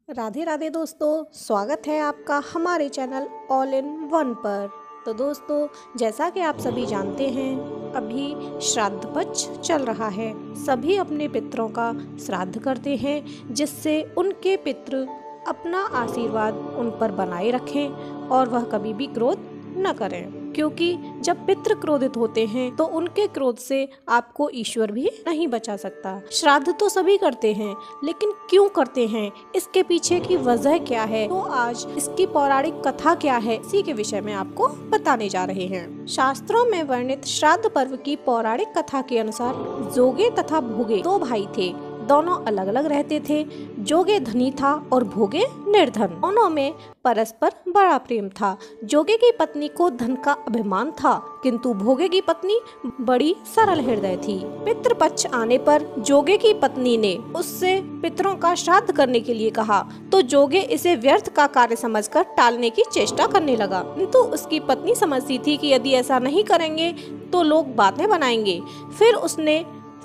राधे राधे दोस्तों, स्वागत है आपका हमारे चैनल ऑल इन वन पर। तो दोस्तों, जैसा कि आप सभी जानते हैं, अभी श्राद्ध पक्ष चल रहा है। सभी अपने पितरों का श्राद्ध करते हैं, जिससे उनके पितृ अपना आशीर्वाद उन पर बनाए रखें और वह कभी भी क्रोध न करें, क्योंकि जब पितृ क्रोधित होते हैं तो उनके क्रोध से आपको ईश्वर भी नहीं बचा सकता। श्राद्ध तो सभी करते हैं, लेकिन क्यों करते हैं, इसके पीछे की वजह क्या है, तो आज इसकी पौराणिक कथा क्या है, इसी के विषय में आपको बताने जा रहे हैं। शास्त्रों में वर्णित श्राद्ध पर्व की पौराणिक कथा के अनुसार जोगे तथा भोगे दो भाई थे। दोनों अलग अलग रहते थे। जोगे धनी था और भोगे निर्धन। दोनों में परस्पर बड़ा प्रेम था। जोगे की पत्नी को धन का अभिमान था, किंतु भोगे की पत्नी बड़ी सरल हृदय थी। पितृपक्ष आने पर जोगे की पत्नी ने उससे पितरों का श्राद्ध करने के लिए कहा, तो जोगे इसे व्यर्थ का कार्य समझकर टालने की चेष्टा करने लगा, किंतु उसकी पत्नी समझती थी कि यदि ऐसा नहीं करेंगे तो लोग बातें बनाएंगे।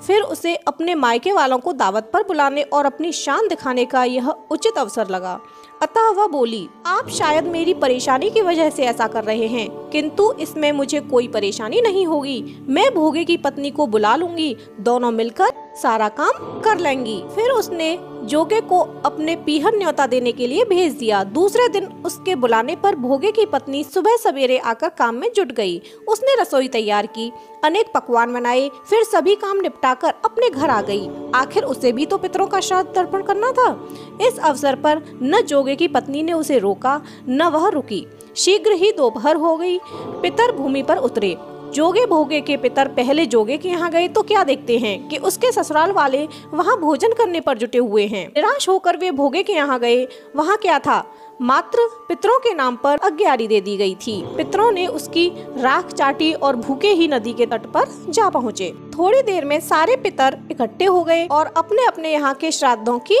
फिर उसे अपने मायके वालों को दावत पर बुलाने और अपनी शान दिखाने का यह उचित अवसर लगा। अतः वह बोली, आप शायद मेरी परेशानी की वजह से ऐसा कर रहे हैं, किंतु इसमें मुझे कोई परेशानी नहीं होगी। मैं भोगे की पत्नी को बुला लूंगी, दोनों मिलकर सारा काम कर लेंगी। फिर उसने जोगे को अपने पीहर न्योता देने के लिए भेज दिया। दूसरे दिन उसके बुलाने पर भोगे की पत्नी सुबह सवेरे आकर काम में जुट गई। उसने रसोई तैयार की, अनेक पकवान बनाए, फिर सभी काम निपटाकर अपने घर आ गई। आखिर उसे भी तो पितरों का श्राद्ध तर्पण करना था। इस अवसर पर न जोगे की पत्नी ने उसे रोका, न वह रुकी। शीघ्र ही दोपहर हो गई। पितर भूमि पर उतरे। जोगे भोगे के पितर पहले जोगे के यहाँ गए तो क्या देखते हैं कि उसके ससुराल वाले वहाँ भोजन करने पर जुटे हुए हैं। निराश होकर वे भोगे के यहाँ गए। वहाँ क्या था, मात्र पितरों के नाम पर अग्यारी दे दी गई थी। पितरों ने उसकी राख चाटी और भूखे ही नदी के तट पर जा पहुँचे। थोड़ी देर में सारे पितर इकट्ठे हो गए और अपने अपने यहाँ के श्राद्धों की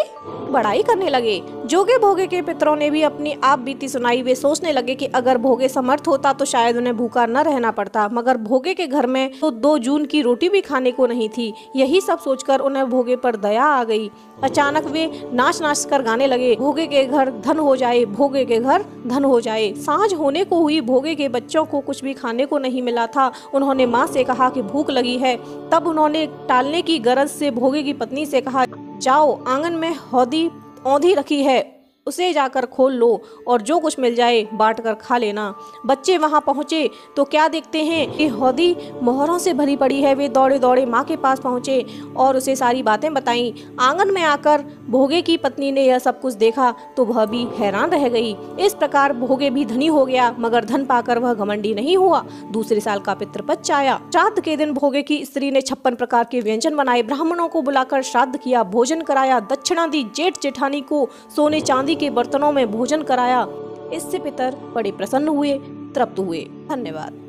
बड़ाई करने लगे। जोगे भोगे के पितरों ने भी अपनी आप बीती सुनाई। वे सोचने लगे कि अगर भोगे समर्थ होता तो शायद उन्हें भूखा न रहना पड़ता, मगर भोगे के घर में तो 2 जून की रोटी भी खाने को नहीं थी। यही सब सोचकर उन्हें भोगे पर दया आ गई। अचानक वे नाच नाच कर गाने लगे, भोगे के घर धन हो जाए, भोगे के घर धन हो जाए। सांझ होने को हुई। भोगे के बच्चों को कुछ भी खाने को नहीं मिला था। उन्होंने माँ से कहा कि भूख लगी है। तब उन्होंने टालने की गरज से भोगे की पत्नी से कहा, जाओ आंगन में हौदी औंधी रखी है, उसे जाकर खोल लो और जो कुछ मिल जाए बांट कर खा लेना। बच्चे वहां पहुंचे तो क्या देखते हैं कि हौदी मोहरों से भरी पड़ी है। वे दौड़े दौड़े माँ के पास पहुंचे और उसे सारी बातें बताईं। आंगन में आकर भोगे की पत्नी ने यह सब कुछ देखा तो वह भी हैरान रह गई। इस प्रकार भोगे भी धनी हो गया, मगर धन पाकर वह घमंडी नहीं हुआ। दूसरे साल का पितृपक्ष आया। श्राद्ध के दिन भोगे की स्त्री ने 56 प्रकार के व्यंजन बनाए, ब्राह्मणों को बुलाकर श्राद्ध किया, भोजन कराया, दक्षिणा दी। जेठ जेठानी को सोने चांदी के बर्तनों में भोजन कराया। इससे पितर बड़े प्रसन्न हुए, तृप्त हुए। धन्यवाद।